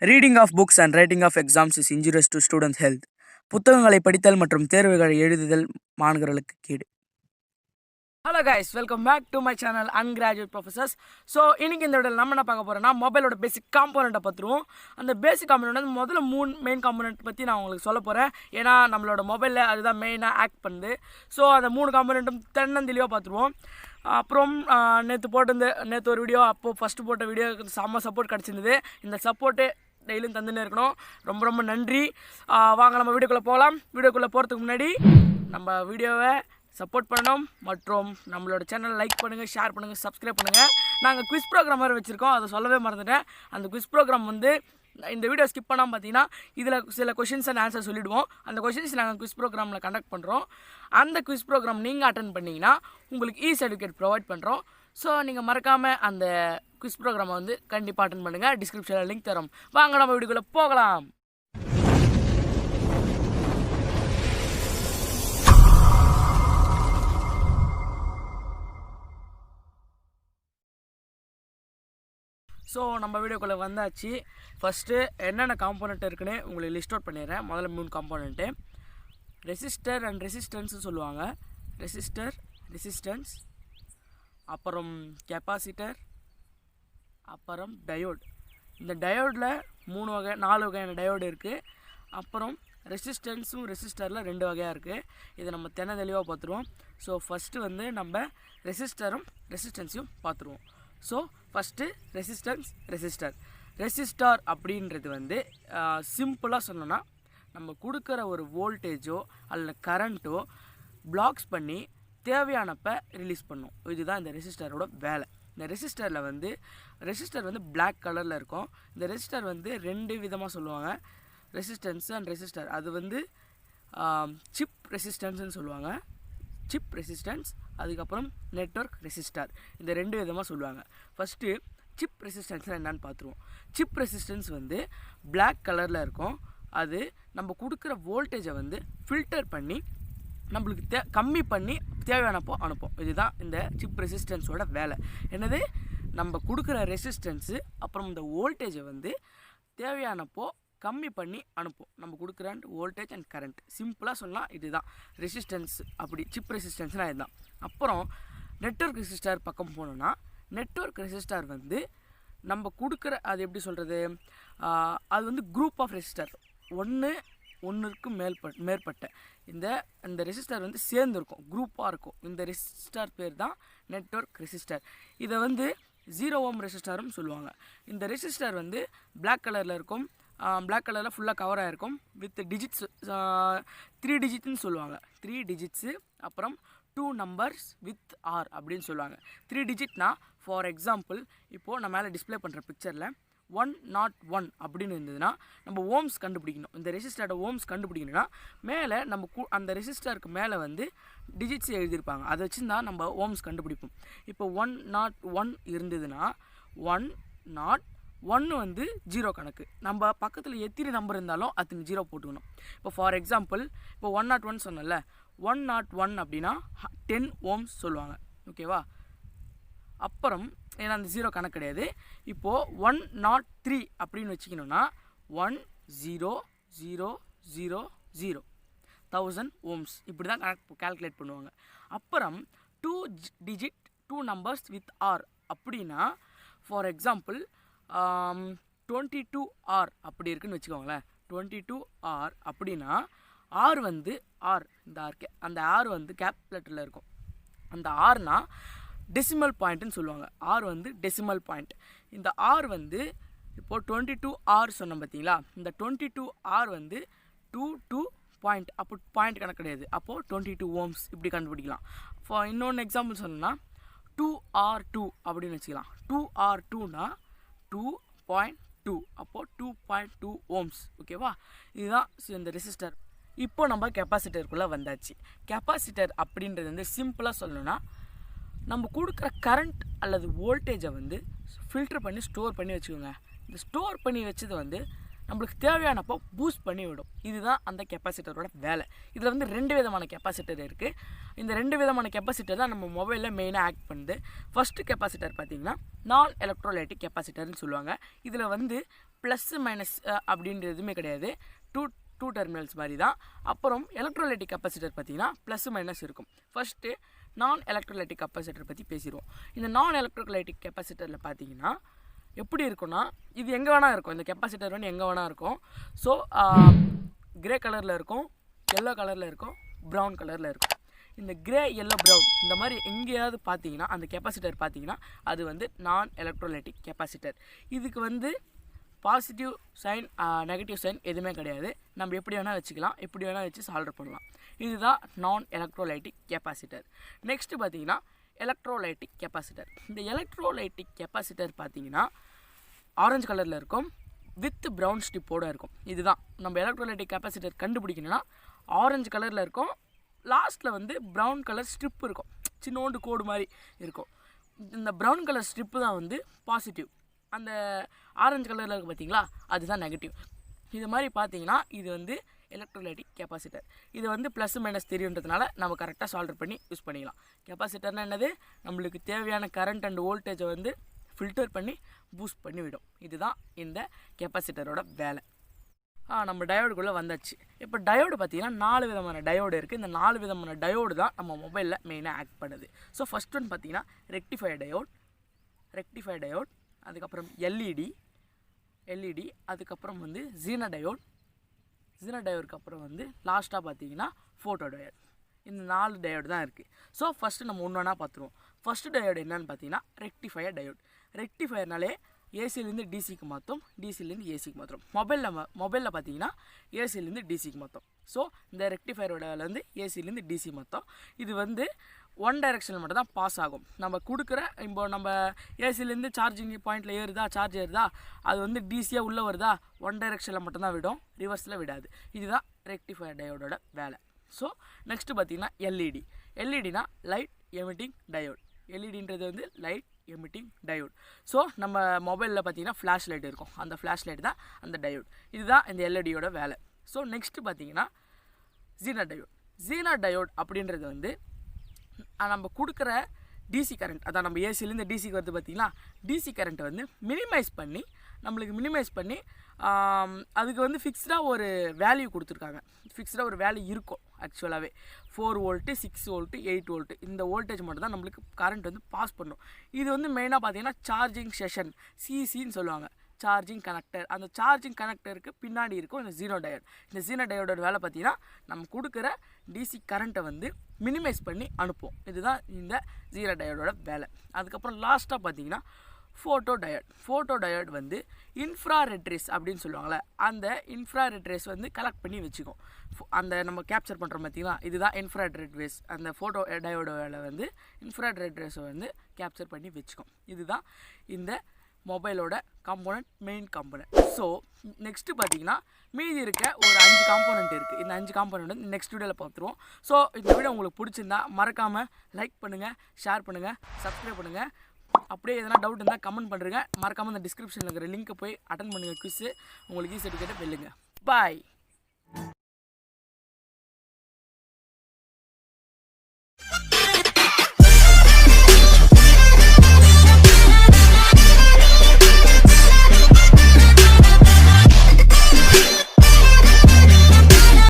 Reading of books and writing of exams is injurious to students' health. புத்தகங்களை படித்தல் மற்றும் தேர்வுகளை எழுதுதல் மாணவர்களுக்கு கேடு. Hello guys, welcome back to my channel undergraduate professors. So இன்றைக்கி இந்த வீடியோவில் நம்ம என்ன பார்க்க போகிறோன்னா மொபைலோட பேசிக் காம்போனண்ட்டை பற்றிருவோம். அந்த பேசிக் காம்போனண்ட் வந்து முதல்ல 3 மெயின் காம்போனண்ட் பற்றி நான் உங்களுக்கு சொல்ல போகிறேன். ஏன்னா நம்மளோட மொபைலில் அதுதான் மெயினாக ஆக்ட் பண்ணுது. ஸோ அந்த 3 காம்போனண்ட்டும் தென்னந்தெளிவாக பார்த்துருவோம். அப்புறம் நேற்று ஒரு வீடியோ, அப்போது ஃபஸ்ட்டு போட்ட வீடியோ செம்ம சப்போர்ட் கிடச்சிருந்தது. இந்த சப்போர்ட்டு டெய்லியும் தந்துன்னு இருக்கணும். ரொம்ப ரொம்ப நன்றி. வாங்க நம்ம வீடியோக்குள்ளே போகலாம். வீடியோக்குள்ளே போகிறதுக்கு முன்னாடி நம்ம வீடியோவை சப்போர்ட் பண்ணணும் மற்றும் நம்மளோட சேனலை லைக் பண்ணுங்கள், ஷேர் பண்ணுங்கள், சப்ஸ்கிரைப் பண்ணுங்கள். நாங்கள் குவிஸ் ப்ரோக்ராம் வேறு வச்சுருக்கோம், அதை சொல்லவே மறந்துட்டேன். அந்த குவிஸ் ப்ரோக்ராம் வந்து இந்த வீடியோ ஸ்கிப் பண்ணாமல் பார்த்தீங்கன்னா இதில் சில கொஷின்ஸ் அண்ட் ஆன்சர் சொல்லிவிடுவோம். அந்த கொஷின்ஸ் நாங்கள் குவிஸ் ப்ரோக்ராமில் கண்டக்ட் பண்ணுறோம். அந்த குவிஸ் ப்ரோக்ராம் நீங்கள் அட்டன் பண்ணிங்கன்னா உங்களுக்கு சர்டிஃபிகேட் ப்ரொவைட் பண்ணுறோம். ஸோ நீங்கள் மறக்காமல் அந்த குவிஸ் ப்ரோக்ராமை வந்து கண்டிப்பாக அட்டன் பண்ணுங்கள். டிஸ்கிரிப்ஷனில் லிங்க் தரோம். வாங்க நம்ம வீடியோக்குள்ளே போகலாம். ஸோ நம்ம வீடியோக்குள்ளே வந்தாச்சு. ஃபஸ்ட்டு என்னென்ன காம்போனண்ட் இருக்குன்னு உங்களுக்கு லிஸ்ட் அவுட் பண்ணிடுறேன். முதல்ல 3 காம்போனண்ட்டு ரெசிஸ்டர் அண்ட் ரெசிஸ்டன்ஸ்னு சொல்லுவாங்க. ரெசிஸ்டன்ஸ், அப்புறம் கெப்பாசிட்டர், அப்புறம் டயோட். இந்த டயோடில் 4 வகையான டயோடு இருக்குது. அப்புறம் ரெசிஸ்டன்ஸும் ரெசிஸ்டரில் 2 வகையாக இருக்குது. இதை நம்ம தெளிவாக பார்த்துருவோம். ஸோ ஃபஸ்ட்டு வந்து நம்ம ரெசிஸ்டன்ஸையும் பார்த்துருவோம். ஸோ ஃபஸ்ட்டு ரெசிஸ்டார் அப்படின்றது வந்து சிம்பிளாக சொன்னோன்னா நம்ம கொடுக்குற ஒரு வோல்டேஜோ அல்ல கரண்ட்டோ பிளாக்ஸ் பண்ணி தேவையானப்போ ரிலீஸ் பண்ணும். இதுதான் இந்த ரெசிஸ்டரோட வேலை. இந்த ரெசிஸ்டர் வந்து பிளாக் கலரில் இருக்கும். இந்த ரெசிஸ்டர் வந்து 2 விதமாக சொல்லுவாங்க, ரெசிஸ்டன்ஸ் அண்ட் ரெசிஸ்டர். அது வந்து சிப் ரெசிஸ்டன்ஸ்னு சொல்லுவாங்க, சிப் ரெசிஸ்டன்ஸ். அதுக்கப்புறம் நெட்வொர்க் ரெசிஸ்டர். இந்த 2 விதமாக சொல்லுவாங்க. ஃபஸ்ட்டு சிப் ரெசிஸ்டன்ஸில் என்னென்னு பார்த்துருவோம். சிப் ரெசிஸ்டன்ஸ் வந்து பிளாக் கலரில் இருக்கும். அது நம்ம கொடுக்குற வோல்டேஜை வந்து ஃபில்டர் பண்ணி நம்மளுக்கு கம்மி பண்ணி தேவையானப்போ அனுப்போம். இதுதான் இந்த சிப் ரெசிஸ்டன்ஸோட வேலை. என்னது, நம்ம கொடுக்குற ரெசிஸ்டன்ஸு அப்புறம் இந்த வோல்டேஜை வந்து தேவையானப்போ கம்மி பண்ணி அனுப்போம். நம்ம கொடுக்குற வோல்டேஜ் அண்ட் கரண்ட். சிம்பிளாக சொல்லலாம் இதுதான் ரெசிஸ்டன்ஸ். அப்படி சிப் ரெசிஸ்டன்ஸ்னால் இதுதான். அப்புறம் நெட்வொர்க் ரெசிஸ்டர் பக்கம் போனோன்னா, நெட்வொர்க் ரெசிஸ்டர் வந்து நம்ம கொடுக்குற, அது எப்படி சொல்கிறது, அது வந்து குரூப் ஆஃப் ரெசிஸ்டர். ஒன்றுக்கும் மேற்பட்ட இந்த ரெசிஸ்டர் வந்து சேர்ந்துருக்கும், குரூப்பாக இருக்கும். இந்த ரெசிஸ்டர் பேர் தான் நெட்வொர்க் ரெசிஸ்டர். இதை வந்து 0 ஓம் ரெசிஸ்டரும் சொல்லுவாங்க. இந்த ரெசிஸ்டர் வந்து பிளாக் கலரில் இருக்கும். பிளாக் கலரில் ஃபுல்லாக கவர் ஆகிருக்கும். வித் டிஜிட்ஸ் 3 டிஜிட்னு சொல்லுவாங்க. 3 டிஜிட்ஸு, அப்புறம் 2 நம்பர்ஸ் வித் ஆர் அப்படின்னு சொல்லுவாங்க. 3 டிஜிட்னா, ஃபார் எக்ஸாம்பிள் இப்போது நான் மேலே டிஸ்பிளே பண்ணுற பிக்சரில் 101 அப்படின்னு இருந்ததுன்னா நம்ம ஓம்ஸ் கண்டுபிடிக்கணும். இந்த ரெசிஸ்டரோட ஓம்ஸ் கண்டுபிடிக்கணும்னா மேலே நம்ம அந்த ரெசிஸ்டருக்கு மேலே வந்து டிஜிட்ஸ் எழுதியிருப்பாங்க. அதை வச்சு தான் நம்ம ஓம்ஸ் கண்டுபிடிப்போம். இப்போ 101 இருந்ததுன்னா 101 வந்து 0 கணக்கு. நம்ம பக்கத்தில் எத்தனை நம்பர் இருந்தாலும் அத்தனை 0 போட்டுக்கணும். இப்போ ஃபார் எக்ஸாம்பிள் இப்போ 101 சொன்னல, 101 அப்படின்னா 10 ஓம்ஸ் சொல்லுவாங்க. ஓகேவா? அப்புறம் ஏன்னா அந்த 0 கணக்கு கிடையாது. இப்போது 103 அப்படின்னு வச்சுக்கணுன்னா 1000 1000 ஓம்ஸ் இப்படி தான் கால்குலேட் பண்ணுவாங்க. அப்புறம் 2 டிஜிட் 2 நம்பர்ஸ் வித் ஆர் அப்படின்னா, ஃபார் எக்ஸாம்பிள் 22R அப்படி இருக்குன்னு வச்சுக்கோங்களேன். 22R அப்படின்னா ஆர் வந்து இந்த ஆர்க்கு, அந்த ஆர் வந்து கேப்லெட்டரில் இருக்கும். அந்த ஆர்னா டெசிமல் பாயிண்ட்டுன்னு சொல்லுவாங்க. ஆர் வந்து டெசிமல் பாயிண்ட். இந்த ஆர் வந்து இப்போது 22R சொன்னோம் பார்த்தீங்களா, இந்த 22R வந்து 22 பாயிண்ட். அப்போ பாயிண்ட் கணக்கு கிடையாது. அப்போது 22 ஓம்ஸ் இப்படி கண்டுபிடிக்கலாம். இன்னொன்று எக்ஸாம்பிள் சொன்னோன்னா 2R2 அப்படின்னு வச்சுக்கலாம். 2R2னா 2.2, அப்போது 2.2 ஓம்ஸ். ஓகேவா? இதுதான் இந்த ரெசிஸ்டர். இப்போ நம்ம கெப்பாசிட்டருக்குள்ளே வந்தாச்சு. கெப்பாசிட்டர் அப்படின்றது வந்து சிம்பிளாக சொல்லணும்னா, நம்ம கொடுக்குற கரண்ட் அல்லது வோல்டேஜை வந்து ஃபில்டர் பண்ணி ஸ்டோர் பண்ணி வச்சுக்கோங்க. இந்த ஸ்டோர் பண்ணி வச்சது வந்து நம்மளுக்கு தேவையானப்போ பூஸ்ட் பண்ணி விடும். இதுதான் அந்த கெப்பாசிட்டரோட வேலை. இதில் வந்து 2 விதமான கெப்பாசிட்டர் இருக்குது. இந்த 2 விதமான கெப்பாசிட்டர் தான் நம்ம மொபைலில் மெயினாக ஆக்ட் பண்ணுது. ஃபஸ்ட்டு கெப்பாசிட்டர் பார்த்திங்கன்னா நான் எலக்ட்ரோலைட்டிக் கெப்பாசிட்டர்னு சொல்லுவாங்க. இதில் வந்து ப்ளஸ் மைனஸ் அப்படின்றது எதுவுமே கிடையாது, டூ டெர்மினல்ஸ் மாதிரி தான். அப்புறம் எலக்ட்ரோலைட்டிக் கெப்பாசிட்டர் பார்த்தீங்கன்னா ப்ளஸ் மைனஸ் இருக்கும். ஃபஸ்ட்டு நான் எலக்ட்ரோலைட்டிக் கெப்பாசிட்டர் பற்றி பேசிடுவோம். இந்த நான் எலக்ட்ரோலைட்டிக் கெப்பாசிட்டரில் பார்த்தீங்கன்னா எப்படி இருக்குன்னா, இது எங்கே வேணால் இருக்கும், இந்த கெப்பாசிட்டர் வந்து எங்கே வேணால் இருக்கும். ஸோ கிரே கலரில் இருக்கும், எல்லோ கலரில் இருக்கும், ப்ரௌன் கலரில் இருக்கும். இந்த கிரே எல்லோ ப்ரௌன் இந்த மாதிரி எங்கேயாவது பார்த்தீங்கன்னா அந்த கெப்பாசிட்டர் பார்த்தீங்கன்னா அது வந்து நான் எலக்ட்ரோலைட்டிக் கெப்பாசிட்டர். இதுக்கு வந்து பாசிட்டிவ் சைன் நெகட்டிவ் சைன் எதுவுமே கிடையாது. நம்ம எப்படி வேணால் வச்சுக்கலாம், எப்படி வேணால் வச்சு சால்வ் பண்ணலாம். இதுதான் நான் எலக்ட்ரோலைட்டிக் கெப்பாசிட்டர். நெக்ஸ்ட்டு பார்த்தீங்கன்னா எலக்ட்ரோலைட்டிக் கெப்பாசிட்டர். இந்த எலக்ட்ரோலைட்டிக் கெப்பாசிட்டர் பார்த்தீங்கன்னா ஆரஞ்சு கலரில் இருக்கும், வித் ப்ரௌன் ஸ்டிப்போடு இருக்கும். இதுதான் நம்ம எலக்ட்ரோலைட்டிக் கெப்பாசிட்டர் கண்டுபிடிக்கணும்னா ஆரஞ்சு கலரில் இருக்கும், லாஸ்ட்டில் வந்து ப்ரௌன் கலர் ஸ்ட்ரிப் இருக்கும், சின்னோண்டு கோடு மாதிரி இருக்கும். இந்த ப்ரௌன் கலர் ஸ்ட்ரிப்பு தான் வந்து பாசிட்டிவ், அந்த ஆரஞ்சு கலரில் இருக்குது பார்த்தீங்களா அதுதான் நெகட்டிவ். இது மாதிரி பார்த்தீங்கன்னா இது வந்து எலக்ட்ரோலைட்டிக் கெப்பாசிட்டர். இது வந்து ப்ளஸ் மைனஸ் தெரியுன்றதுனால நம்ம கரெக்டாக சால்வ் பண்ணி யூஸ் பண்ணிக்கலாம். கெப்பாசிட்டர்னால் என்னது, நம்மளுக்கு தேவையான கரண்ட் அண்ட் வோல்டேஜை வந்து ஃபில்டர் பண்ணி பூஸ்ட் பண்ணி விடும். இதுதான் இந்த கெப்பாசிட்டரோட வேலை. நம்ம டயோடுக்குள்ளே வந்தாச்சு. இப்போ டயோடு பார்த்திங்கன்னா 4 விதமான டயோடு இருக்குது. இந்த 4 விதமான டயோடு தான் நம்ம மொபைலில் மெயினாக ஆக்ட் பண்ணுது. ஸோ ஃபஸ்ட் ஒன் பார்த்திங்கன்னா ரெக்டிஃபை டயோட், அதுக்கப்புறம் எல்இடி, அதுக்கப்புறம் வந்து ஜீனா டயோடுக்கு அப்புறம் வந்து லாஸ்ட்டாக பார்த்தீங்கன்னா ஃபோட்டோ டயோட். இந்த 4 டயோடு தான் இருக்குது. ஸோ ஃபஸ்ட்டு நம்ம ஒன்று ஒன்றா பார்த்துருவோம். ஃபஸ்ட்டு டயோடு என்னென்னு பார்த்தீங்கன்னா ரெக்டிஃபையர் டயோட். ரெக்டிஃபையர்னாலே ஏசிலேருந்து டிசிக்கு மாற்றும், டிசிலேருந்து ஏசிக்கு மாற்றும். மொபைலில் பார்த்தீங்கன்னா ஏசிலேருந்து டிசிக்கு மாற்றும். ஸோ இந்த ரெக்டிஃபையரோட வேலை வந்து ஏசிலேருந்து டிசி மாற்றும். இது வந்து ஒன் டைரெக்ஷனில் மட்டும் தான் பாஸ் ஆகும். நம்ம கொடுக்குற இப்போ நம்ம ஏசிலேருந்து சார்ஜிங் பாயிண்டில் சார்ஜ் ஏறுதா, அது வந்து டிசியாக உள்ளே வருதா, ஒன் டைரெக்ஷனில் மட்டும்தான் விடும், ரிவர்ஸில் விடாது. இதுதான் ரெக்டிஃபையர் டயோடோட வேலை. ஸோ நெக்ஸ்ட்டு பார்த்தீங்கன்னா எல்இடினா லைட் எமிட்டிங் டயோட். எல்இடின்றது வந்து லைட் எமிட்டிங் டயோட். ஸோ நம்ம மொபைலில் பார்த்தீங்கன்னா ஃப்ளாஷ் லைட் இருக்கும், அந்த ஃப்ளாஷ் லைட் தான் அந்த டயோட். இதுதான் இந்த எல்இடியோட வேலை. ஸோ நெக்ஸ்ட்டு பார்த்தீங்கன்னா ஜீனா டயோட் அப்படின்றது வந்து நம்ம கொடுக்குற டிசி கரண்ட், அதான் நம்ம ஏசிலேருந்து டிசிக்கு வருது பார்த்தீங்களா, டிசி கரண்ட்டை வந்து மினிமைஸ் பண்ணி அதுக்கு வந்து ஃபிக்ஸ்டாக ஒரு வேல்யூ கொடுத்துருக்காங்க. ஃபிக்ஸ்டாக ஒரு வேல்யூ இருக்கும் ஆக்சுவலாகவே. 4 வோல்ட்டு, 6 வோல்ட்டு, 8 வோல்ட்டு இந்த வோல்டேஜ் மட்டும் தான் நம்மளுக்கு கரண்ட் வந்து பாஸ் பண்ணும். இது வந்து மெயினாக பார்த்தீங்கன்னா சார்ஜிங் செஷன், சிசின்னு சொல்லுவாங்க, சார்ஜிங் கனெக்டர். அந்த சார்ஜிங் கனெக்டருக்கு பின்னாடி இருக்கும் இந்த ஜீனோ டயோட். இந்த ஜீனோ டயோடோட வேலை பார்த்தீங்கன்னா நம்ம கொடுக்குற டிசி கரண்ட்டை வந்து மினிமைஸ் பண்ணி அனுப்பும். இதுதான் இந்த ஜீனோ டயோடோட வேலை. அதுக்கப்புறம் லாஸ்ட்டாக பார்த்தீங்கன்னா ஃபோட்டோ டயோட் வந்து இன்ஃப்ராரெட் ரேஸ் அப்படின்னு சொல்லுவாங்கள்ல, அந்த இன்ஃப்ராரெட் ரேஸ் வந்து கலெக்ட் பண்ணி வச்சுக்கும். அந்த நம்ம கேப்சர் பண்ணுறோம் பார்த்தீங்களா, இதுதான் இன்ஃப்ராரெட் ரேஸ். அந்த ஃபோட்டோ டயோட வேலை வந்து இன்ஃப்ராரெட் ரேஸை வந்து கேப்சர் பண்ணி வச்சுக்கும். இதுதான் இந்த மொபைலோட மெயின் காம்போனன்ட். ஸோ நெக்ஸ்ட்டு பார்த்தீங்கன்னா மீதி இருக்க ஒரு 5 காம்போனன்ட் இருக்குது. இந்த 5 காம்போனன்ட் வந்து நெக்ஸ்ட் வீடியோவில் பார்த்துருவோம். ஸோ இந்த வீடியோ உங்களுக்கு பிடிச்சிருந்தா மறக்காமல் லைக் பண்ணுங்கள், ஷேர் பண்ணுங்கள், சப்ஸ்கிரைப் பண்ணுங்கள். அப்படியே எதனா டவுட் இருந்தால் கமெண்ட் பண்ணுறேங்க. மறக்காமல் இந்த டிஸ்கிரிப்ஷனில் இருக்கிற லிங்க்கை போய் அட்டன் பண்ணுங்கள். குவிஸ் உங்களுக்கு ஈஸி சர்டிஃபிகேட்டை வெல்லுங்க. பாய்.